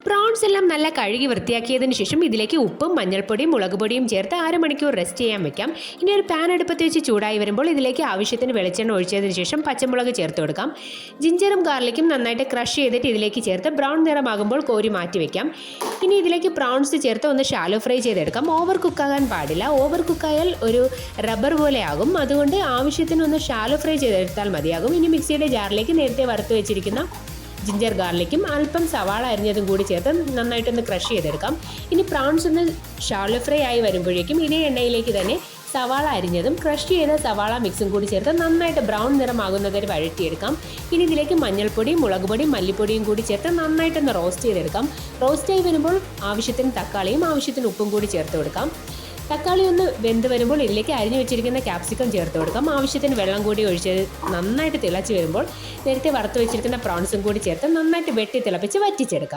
Prawns എല്ലാം നല്ല കഴുകി വൃത്തിയാക്കിയതിന് ശേഷം ഇതിലേക്ക് ഉപ്പും മഞ്ഞൾപ്പൊടിയും മുളക് പൊടിയും ചേർത്ത് അരമണിക്കൂർ റെസ്റ്റ് ചെയ്യാൻ വെക്കാം. ഇനി ഒരു പാൻ അടുപ്പത്ത് വെച്ച് ചൂടായി വരുമ്പോൾ ഇതിലേക്ക് ആവശ്യത്തിന് വെളിച്ചെണ്ണ ഒഴിച്ചതിന് ശേഷം പച്ചമുളക് ചേർത്ത് കൊടുക്കാം. ജിഞ്ചറും ഗാർലിക്കും നന്നായിട്ട് ക്രഷ് ചെയ്തിട്ട് ഇതിലേക്ക് ചേർത്ത് ബ്രൗൺ നിറമാകുമ്പോൾ കോരി മാറ്റി വെക്കാം. ഇനി ഇതിലേക്ക് പ്രോൺസ് ചേർത്ത് ഒന്ന് ഷാലോ ഫ്രൈ ചെയ്തെടുക്കാം. ഓവർ കുക്കാകാൻ പാടില്ല. ഓവർ കുക്കായാൽ ഒരു റബ്ബർ പോലെ ആകും. അതുകൊണ്ട് ആവശ്യത്തിന് ഒന്ന് ഷാലോ ഫ്രൈ ചെയ്തെടുത്താൽ മതിയാകും. ഇനി മിക്സിയുടെ ജാറിലേക്ക് നേരത്തെ വറുത്ത് വെച്ചിരിക്കുന്ന ജിഞ്ചർ ഗാർലിക്കും അല്പം സവാള അരിഞ്ഞതും കൂടി ചേർത്ത് നന്നായിട്ടൊന്ന് ക്രഷ് ചെയ്തെടുക്കാം. ഇനി പ്രോൺസ് ഒന്ന് ഷാലോ ഫ്രൈ ആയി വരുമ്പോഴേക്കും ഇതേ എണ്ണയിലേക്ക് തന്നെ സവാള അരിഞ്ഞതും ക്രഷ് ചെയ്ത സവാള മിക്സും കൂടി ചേർത്ത് നന്നായിട്ട് ബ്രൗൺ നിറമാകുന്നവരെ വഴറ്റിയെടുക്കാം. ഇനി ഇതിലേക്ക് മഞ്ഞൾപ്പൊടിയും മുളക് പൊടിയും മല്ലിപ്പൊടിയും കൂടി ചേർത്ത് നന്നായിട്ടൊന്ന് റോസ്റ്റ് ചെയ്തെടുക്കാം. റോസ്റ്റായി വരുമ്പോൾ ആവശ്യത്തിന് തക്കാളിയും ആവശ്യത്തിന് ഉപ്പും കൂടി ചേർത്ത് കൊടുക്കാം. തക്കാളി ഒന്ന് വെന്ത് വരുമ്പോൾ ഇതിലേക്ക് അരിഞ്ഞു വെച്ചിരിക്കുന്ന ക്യാപ്സിക്കം ചേർത്ത് കൊടുക്കാം. ആവശ്യത്തിന് വെള്ളം കൂടി ഒഴിച്ച് നന്നായിട്ട് തിളച്ച് വരുമ്പോൾ നേരത്തെ വറുത്ത് വെച്ചിരിക്കുന്ന പ്രോൺസും കൂടി ചേർത്ത് നന്നായിട്ട് വെട്ടി തിളപ്പിച്ച് വറ്റിച്ചെടുക്കാം.